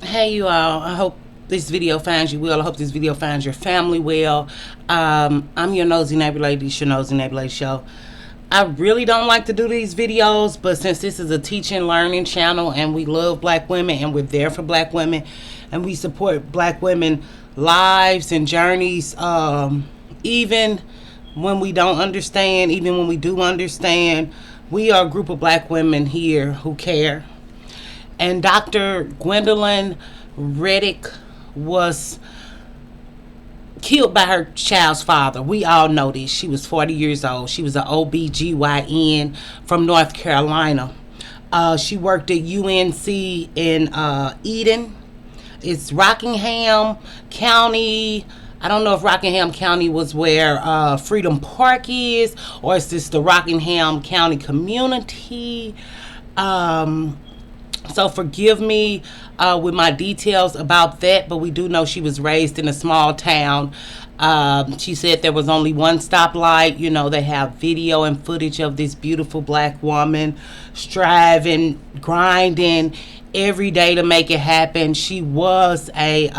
Hey you all, I hope this video finds you well. I hope this video finds your family well. I'm your nosy neighbor lady, it's your nosy neighbor lady show. I really don't like to do these videos, but since this is a teaching learning channel and we love black women and we're there for black women and we support black women lives and journeys, even when we don't understand, even when we do understand, we are a group of black women here who care. And Dr. Gwendolyn Riddick was killed by her child's father. We all know this. She was 40 years old. She was an OBGYN from North Carolina. She worked at UNC in Eden. It's Rockingham County. I don't know if Rockingham County was where Freedom Park is, or is this the Rockingham County community? So forgive me with my details about that, but we do know she was raised in a small town. She said there was only one stoplight. You know, they have video and footage of this beautiful black woman striving, grinding every day to make it happen. She was a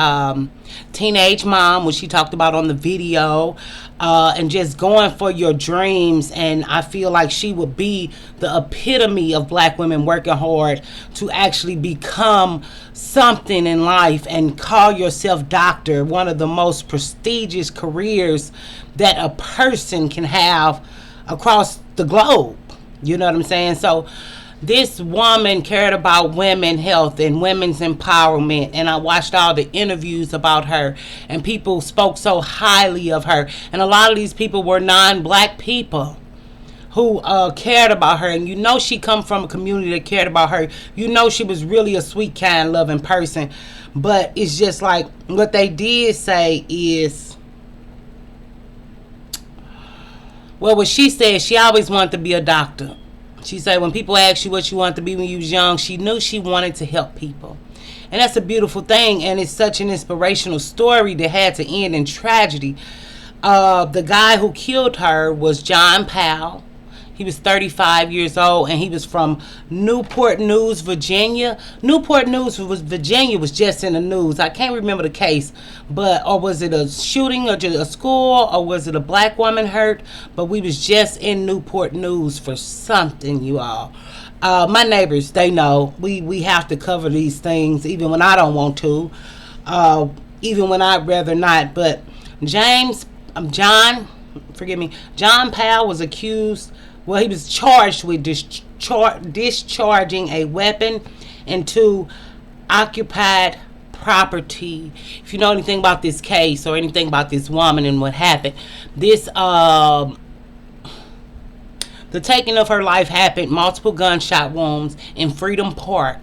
teenage mom, which she talked about on the video, and just going for your dreams. And I feel like she would be the epitome of black women working hard to actually become something in life and call yourself doctor, one of the most prestigious careers that a person can have across the globe. You know what I'm saying? So this woman cared about women health and women's empowerment, and I watched all the interviews about her, and people spoke so highly of her, and a lot of these people were non-black people who cared about her. And you know she come from a community that cared about her. You know she was really a sweet, kind, loving person. But it's just like what they did say is, well, what she said, she always wanted to be a doctor. She said when people ask you what you wanted to be when you was young, she knew she wanted to help people. And that's a beautiful thing, and it's such an inspirational story that had to end in tragedy. The guy who killed her was John Powell. He was 35 years old, and he was from Newport News, Virginia. Newport News, Virginia was just in the news. I can't remember the case, but or was it a shooting or just a school, or was it a black woman hurt? But we was just in Newport News for something, you all. My neighbors, they know. We have to cover these things, even when I don't want to, even when I'd rather not. But John Powell was accused. Well, he was charged with discharging a weapon into occupied property. If you know anything about this case or anything about this woman and what happened, this the taking of her life happened, multiple gunshot wounds in Freedom Park.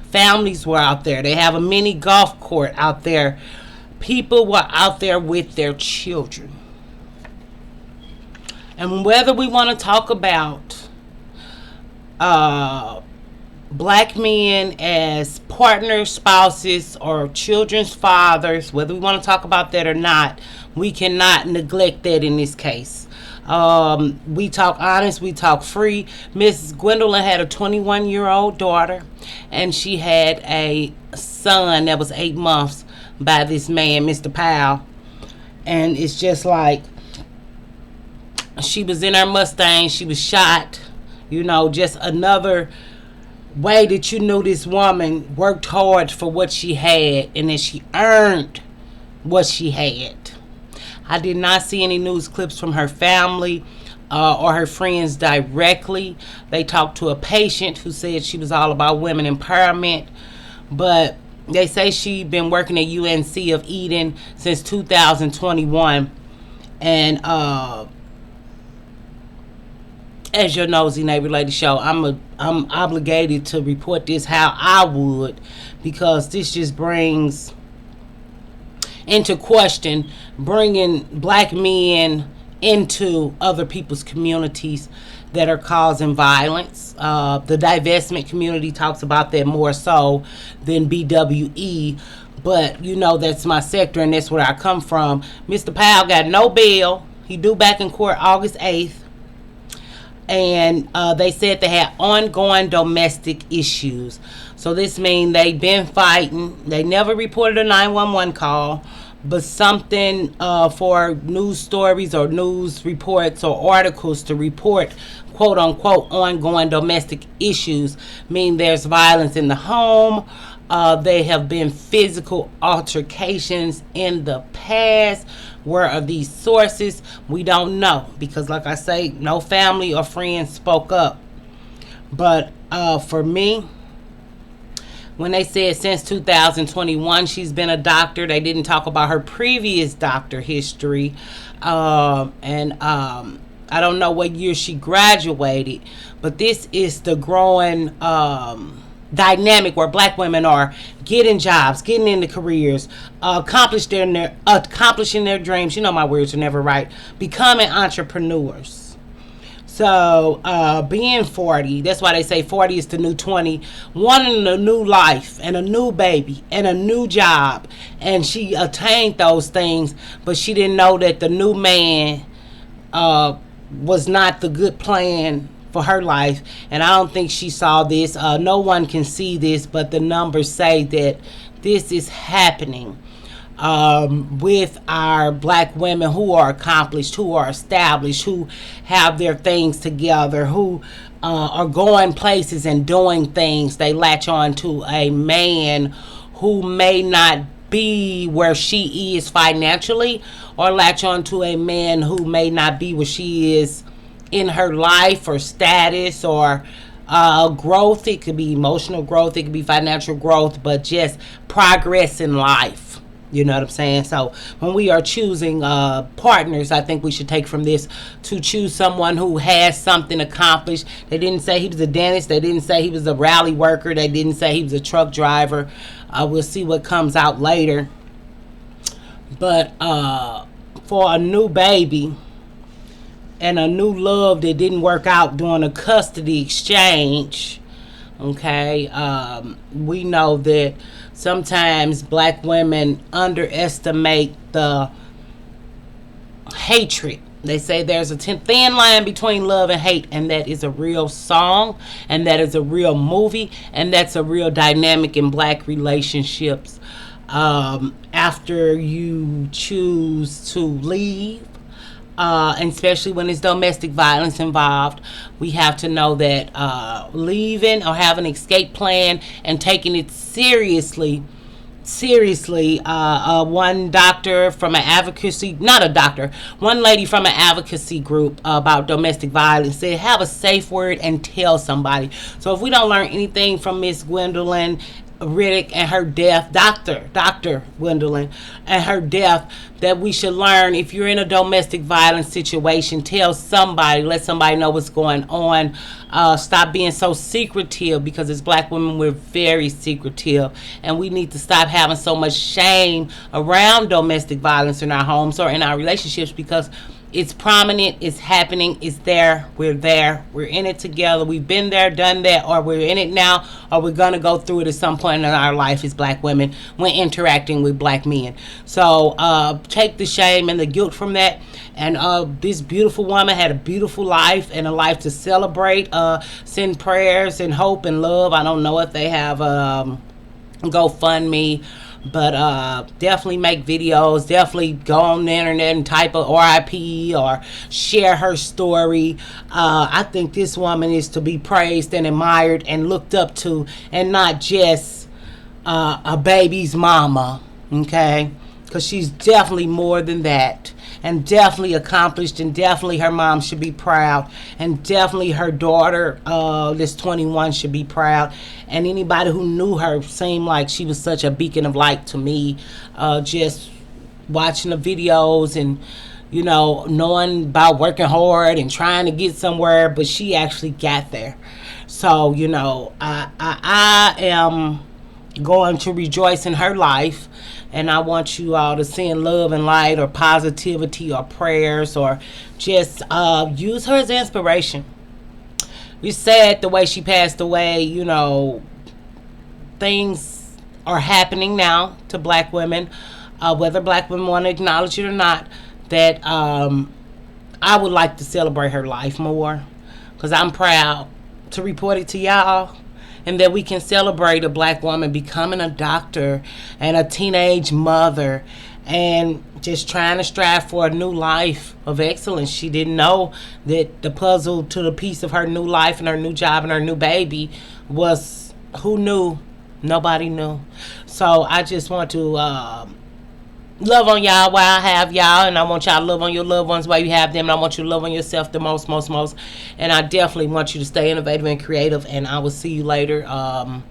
Families were out there. They have a mini golf court out there. People were out there with their children. And whether we want to talk about black men as partners, spouses, or children's fathers, whether we want to talk about that or not, we cannot neglect that in this case. We talk honest, we talk free. Miss Gwendolyn had a 21-year-old daughter, and she had a son that was 8 months by this man, Mr. Powell. And it's just like, she was in her Mustang, she was shot. You know, just another way that you knew this woman worked hard for what she had, and that she earned what she had. I did not see any news clips from her family or her friends directly. They talked to a patient who said she was all about women empowerment, but they say she'd been working at UNC of Eden since 2021. And as your nosy neighbor lady show, I'm obligated to report this how I would, because this just brings into question bringing black men into other people's communities that are causing violence. The divestment community talks about that more so than BWE, but you know that's my sector and that's where I come from. Mr. Powell got no bail. He due back in court August 8th. and they said they had ongoing domestic issues. So this means they've been fighting. They never reported a 911 call, but something for news stories or news reports or articles to report quote unquote ongoing domestic issues mean there's violence in the home. They have been physical altercations in the past. Where are these sources? We don't know, because like I say, no family or friends spoke up. But for me, when they said since 2021 she's been a doctor, they didn't talk about her previous doctor history. I don't know what year she graduated, but this is the growing dynamic where black women are getting jobs, getting into careers, accomplishing their dreams. You know my words are never right. Becoming entrepreneurs. So being 40, that's why they say 40 is the new 20, wanting a new life and a new baby and a new job. And she attained those things, but she didn't know that the new man was not the good plan for her life. And I don't think she saw this. No one can see this, but the numbers say that this is happening with our black women who are accomplished, who are established, who have their things together, who are going places and doing things. They latch on to a man who may not be where she is financially, or latch on to a man who may not be where she is in her life or status or growth. It could be emotional growth, it could be financial growth, but just progress in life. You know what I'm saying? So when we are choosing partners, I think we should take from this to choose someone who has something accomplished. They didn't say he was a dentist. They didn't say he was a rally worker. They didn't say he was a truck driver. We'll see what comes out later. But for a new baby and a new love that didn't work out during a custody exchange, okay, we know that sometimes black women underestimate the hatred. They say there's a thin line between love and hate, and that is a real song, and that is a real movie, and that's a real dynamic in black relationships. After you choose to leave, and especially when it's domestic violence involved, we have to know that leaving or having an escape plan and taking it seriously. One doctor from an advocacy, one lady from an advocacy group about domestic violence said, have a safe word and tell somebody. So if we don't learn anything from Miss Gwendolyn Riddick and her death, Dr. Gwendolyn and her death, that we should learn, if you're in a domestic violence situation, tell somebody, let somebody know what's going on. Stop being so secretive, because as black women we're very secretive, and we need to stop having so much shame around domestic violence in our homes or in our relationships, because it's prominent, it's happening, it's there, we're in it together, we've been there, done that, or we're in it now, or we're going to go through it at some point in our life as black women when interacting with black men. So take the shame and the guilt from that. And this beautiful woman had a beautiful life and a life to celebrate. Send prayers and hope and love. I don't know if they have GoFundMe, but definitely make videos. Definitely go on the internet and type a RIP or share her story. I think this woman is to be praised and admired and looked up to, and not just a baby's mama, okay? Because she's definitely more than that, and definitely accomplished, and definitely her mom should be proud, and definitely her daughter, this 21, should be proud. And anybody who knew her seemed like she was such a beacon of light to me, just watching the videos and, you know, knowing about working hard and trying to get somewhere, but she actually got there. So, you know, I am going to rejoice in her life, and I want you all to send love and light or positivity or prayers, or just use her as inspiration. It's sad the way she passed away. You know, things are happening now to black women, whether black women want to acknowledge it or not, that I would like to celebrate her life more, because I'm proud to report it to y'all, and that we can celebrate a black woman becoming a doctor and a teenage mother and just trying to strive for a new life of excellence. She didn't know that the puzzle to the piece of her new life and her new job and her new baby was, who knew? Nobody knew. So I just want to love on y'all while I have y'all, and I want y'all to love on your loved ones while you have them, and I want you to love on yourself the most. And I definitely want you to stay innovative and creative, and I will see you later on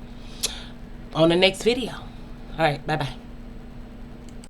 the next video. All right, bye-bye.